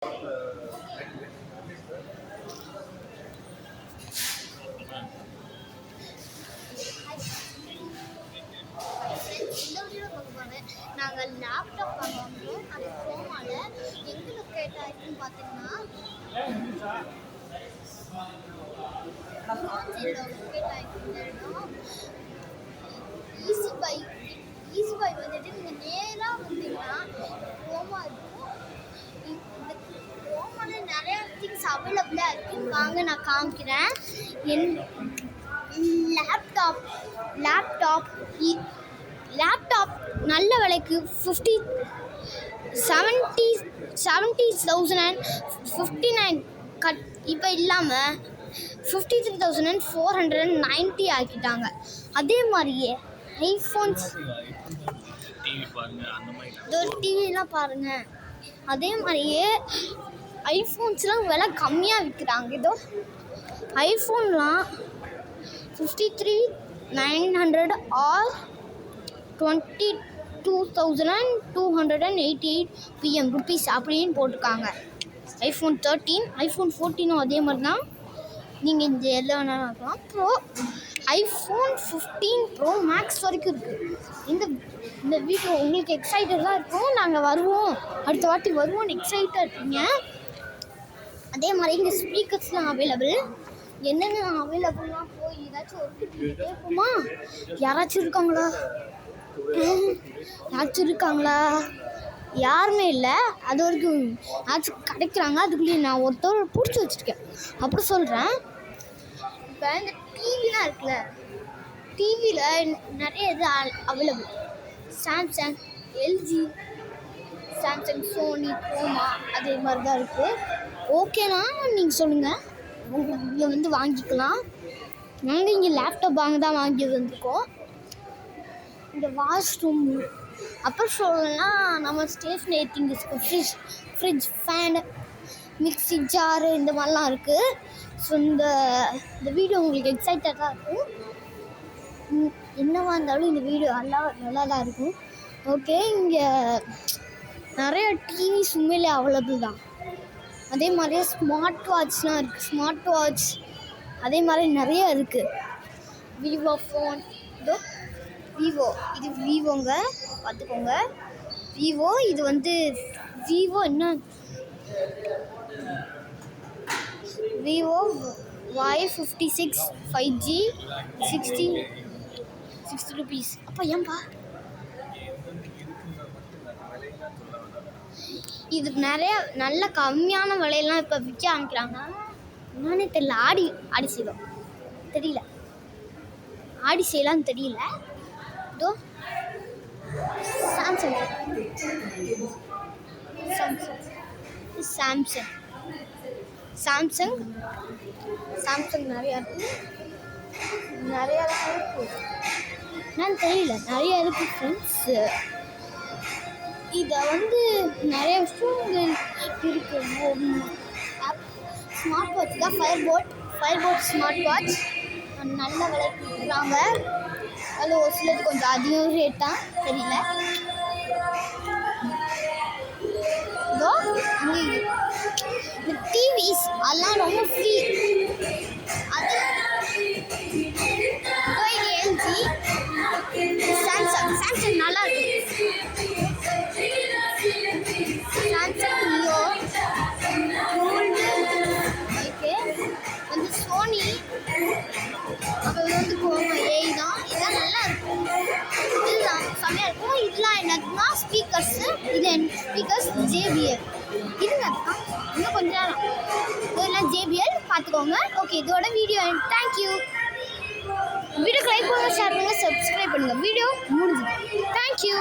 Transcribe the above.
நாங்கள் லேப்டாப் வாங்குவோம். அது க்ரோமால எங்கே லொக்கேட் ஆகிருக்குன்னு பார்த்தீங்கன்னா லொக்கேட் ஆகிருக்குங்க இடம் ஈஸி பை வந்துட்டு நீங்கள் நேராக வந்தீங்கன்னா க்ரோமா இருக்கும். இந்த க்ரோமாவில் நிறையா திங்ஸ் அவைலபிளாக இருக்குன்னு வாங்க நான் காமிக்கிறேன். என் லேப்டாப் நல்ல விலைக்கு 70,059 கட் இப்போ இல்லாமல் 53,490 ஆக்கிட்டாங்க. அதே மாதிரியே ஐஃபோன்ஸ் டிவிலாம் பாருங்கள். அதே மாதிரியே ஐஃபோன்ஸ்லாம் விலை கம்மியாக விற்கிறாங்க. இதோ ஐஃபோன்லாம் 53,900 ஆர் 22,288 rupees அப்படின்னு போட்டிருக்காங்க. ஐஃபோன் 13 ஐஃபோன் 14 அதே மாதிரி தான். நீங்கள் இந்த எல்லாம் வேணாலும் இருக்கலாம். ஐஃபோன் 15 ப்ரோ மேக்ஸ் வரைக்கும் இருக்குது. இந்த வீடியோ உங்களுக்கு எக்ஸைட்டடாக இருக்கும். நாங்கள் வருவோம், அடுத்த வாட்டி வருவோம்னு எக்ஸைட்டாக இருப்பீங்க. அதே மாதிரி இங்கே ஸ்பீக்கர்ஸ்லாம் அவைலபிள். என்னென்ன அவைலபிள்லாம் போய் ஏதாச்சும் ஒரு கேட்போமா? யாராச்சும் இருக்காங்களா? யாருமே இல்லை. அது வரைக்கும் யாராச்சும் கிடைக்கிறாங்க. அதுக்குள்ளேயே நான் ஒருத்தர் பிடிச்சி வச்சுருக்கேன் அப்படி சொல்கிறேன். இப்போ இந்த டிவிலாம் இருக்குல்ல, டிவியில் நிறைய இது available. Samsung, LG, Samsung, Sony, Croma அதே மாதிரி தான் இருக்குது. ஓகேண்ணா, நீங்கள் சொல்லுங்கள், இங்கே வந்து வாங்கிக்கலாம். நாங்கள் இங்கே லேப்டாப் வாங்கி வந்திருக்கோம். இந்த வாஷ்ரூம் அப்புறம் சொல்லலாம். நம்ம stationery things fridge, fan, mixie jar இந்த மாதிரிலாம் இருக்குது. ஸோ இந்த வீடியோ உங்களுக்கு எக்ஸைட்டடாக இருக்கும். என்னவா இருந்தாலும் இந்த வீடியோ நல்லா தான் இருக்கும். ஓகே, இங்கே நிறைய டிவிஸ் உண்மையிலே அவைலபிள் தான். அதே மாதிரியே ஸ்மார்ட் வாட்ச்லாம் இருக்குது. ஸ்மார்ட் வாட்ச் அதே மாதிரி நிறைய இருக்குது. விவோ ஃபோன், இதோ விவோ, இது விவோங்க, பார்த்துக்கோங்க. விவோ இது வந்து விவோ என்ன விவோ Y56 5G 60 rupees. அப்போ ஏன்பா இது நிறைய நல்ல கம்மியான விலையெல்லாம் இப்போ விற்க ஆரம்பிக்கிறாங்க. என்னன்னே தெரியல. ஆடி செய்வோம் தெரியல, ஆடி செய்யலான்னு தெரியல. இதோ சாம்சங் நிறையா இருக்குது. என்னன்னு தெரியல, நிறையா இருக்குது ஃப்ரெண்ட்ஸ். இதை வந்து நிறைய விஷயங்கள் இருக்குது. ஸ்மார்ட் வாட்ச் தான் ஃபயர்போட் ஸ்மார்ட் வாட்ச் நல்ல விலைக்கு கொடுக்குறாங்க. அதில் ஒரு சிலது கொஞ்சம் அதிகம் ரேட் தான், தெரியல. இதோ அங்கே இந்த டிவிஸ் அதெல்லாம் ரொம்ப ஃப்ரீ. அது எல்ஜி, சாம்சங் நல்லா இருக்கு. சாம்சங் லியோ, கோல்டு, ஓகே வந்து சோனி, அப்புறம் வந்து க்ரோமா ஏஐ தான். இதெல்லாம் நல்லா இருக்கும். இதுதான் செம்மையாக இருக்கும். இதெல்லாம் என்னதுன்னா ஸ்பீக்கர்ஸு. இது ஸ்பீக்கர்ஸ் JBL. இதுங்க இன்னும் கொஞ்ச நேரம் இதெல்லாம் JBL பார்த்துக்கோங்க. ஓகே, இதோட வீடியோ தேங்க்யூ. வீடியோக்கு லைக் பண்ணுங்கள், ஷேர் பண்ணுங்கள், சப்ஸ்கிரைப் பண்ணுங்கள். வீடியோ முடிஞ்சுது. தேங்க்யூ.